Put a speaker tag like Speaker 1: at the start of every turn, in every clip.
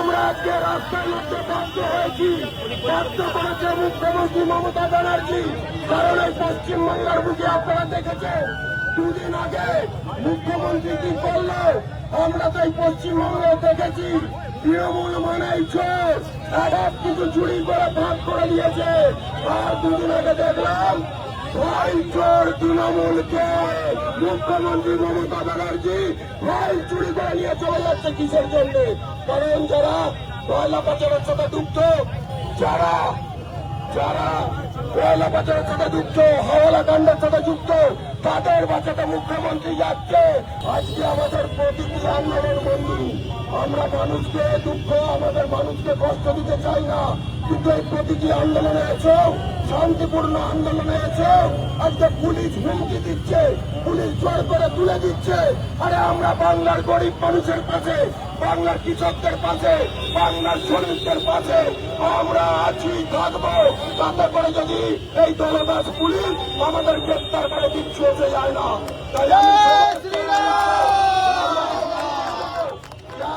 Speaker 1: আমরা আজকে রাস্তায় নামতে বাধ্য হয়েছি, বাধ্য করেছে মুখ্যমন্ত্রী মমতা ব্যানার্জি। কারণ এই পশ্চিমবাংলার বুকে আপনারা দেখেছেন দুদিন আগে মুখ্যমন্ত্রী কি করলো, আমরা তো এই পশ্চিমবঙ্গে দেখেছি। তৃণমূল মানেই চোর, সব কিছু চুরি করে ভাগ করে দিয়েছে। আর দুদিন আগে দেখলাম ভাই চোর তৃণমূলকে মুখ্যমন্ত্রী মমতা ব্যানার্জি ভাই চুরি করে নিয়ে চলে যাচ্ছে। কিসের জন্য? কারণ যারা কয়লা পাচারের সাথে যুক্ত, যারা কয়লা পাচারের সাথে যুক্ত, হাওয়ালা কাণ্ডের সাথে যুক্ত, তাদের বাঁচাতে মুখ্যমন্ত্রী যাচ্ছে। আজকে আমাদের প্রতিটি আন্দোলন বন্ধু, আমরা মানুষকে দুঃখ, আমাদের মানুষকে কষ্ট দিতে চাই না, কিন্তু এই প্রতিটি আন্দোলনে এসো, শান্তিপূর্ণ আন্দোলনে এসো। আজকে পুলিশ হুমকি দিচ্ছে, পুলিশ জোর করে তুলে দিচ্ছে। আরে আমরা বাংলার গরিব মানুষের পাশে, বাংলার কৃষকদের পাশে, বাংলার শ্রমিকদের পাশে আমরা আছি, থাকবো। তাতে করে যদি এই দলদাস পুলিশ আমাদের গ্রেপ্তার করে দিচ্ছে হতে যায় না, তাই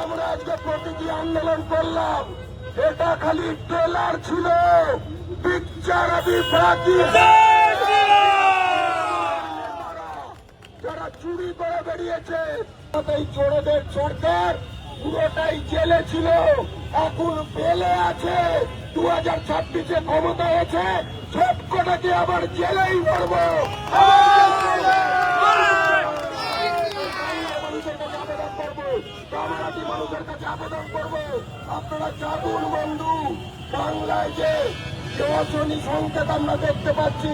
Speaker 1: আমরা আজকে প্রতিটি আন্দোলন করলাম। এটা খালি ট্রেলার ছিল, পিকচার আবি বাকি। যারা চুরি করে বেরিয়েছে, এই চোরদের সরকার পুরোটাই জেলে ছিল, এখন বেলে আছে। 2026-এ ক্ষমতা হয়েছে, সব কটাকে আবার জেলেই পড়বো। মানুষের কাছে আবেদন করবো, আপনারা জানুন বন্ধু, বাংলায় যে অশনি সংকেত আমরা দেখতে পাচ্ছি,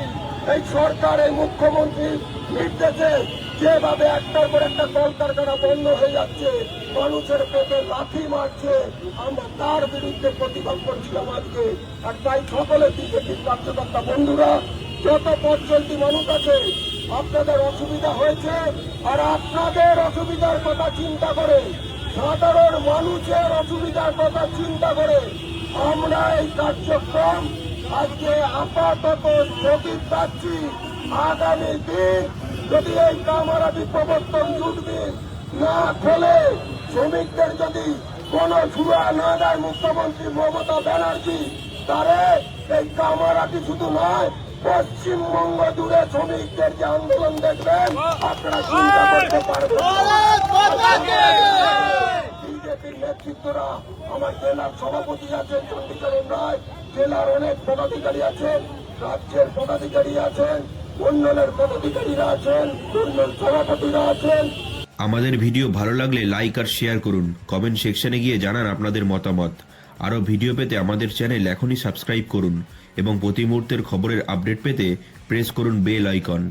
Speaker 1: এই সরকার, এই মুখ্যমন্ত্রীর নির্দেশে যেভাবে একটার পর একটা কলকারখানা বন্ধ হয়ে যাচ্ছে, মানুষের পেটে লাথি মারছে, আমরা তার বিরুদ্ধে প্রতিবাদ করছিলাম আজকে। আর তাই সকলে বিজেপির কার্যকর্তা বন্ধুরা, যত পথচলতি মানুষ আছে, আপনাদের অসুবিধা হয়েছে, আর আপনাদের অসুবিধার কথা চিন্তা করে, সাধারণ মানুষের অসুবিধার কথা চিন্তা করে আমরা এই কার্যক্রম আজকে আপাতত স্থগিত রাখছি। আগামী দিন যদি এই কামারাটি প্রবর্তন যুগদিন না খোলে, শ্রমিকদের যদি কোন সুরা না দেয় মুখ্যমন্ত্রী মমতা ব্যানার্জি, তারে এই কামারাটি শুধু নয়, পশ্চিমবঙ্গ জুড়ে শ্রমিকদের যে আন্দোলন দেখবেন আপনারা চিন্তা করতে পারবেন। বিজেপির নেতৃত্বরা, আমার জেলার সভাপতি আছেন চন্দ্রচরণ রায়, জেলার অনেক পদাধিকারী আছেন, রাজ্যের পদাধিকারী আছেন, মন্ডলের পদাধিকারীরা আছেন, মন্ডল সভাপতিরা আছেন।
Speaker 2: আমাদের ভিডিও ভালো লাগলে লাইক আর শেয়ার করুন, কমেন্ট সেকশনে গিয়ে জানান আপনাদের মতামত। আরও ভিডিও পেতে আমাদের চ্যানেল এখনই সাবস্ক্রাইব করুন এবং প্রতি মুহূর্তের খবরের আপডেট পেতে প্রেস করুন বেল আইকন।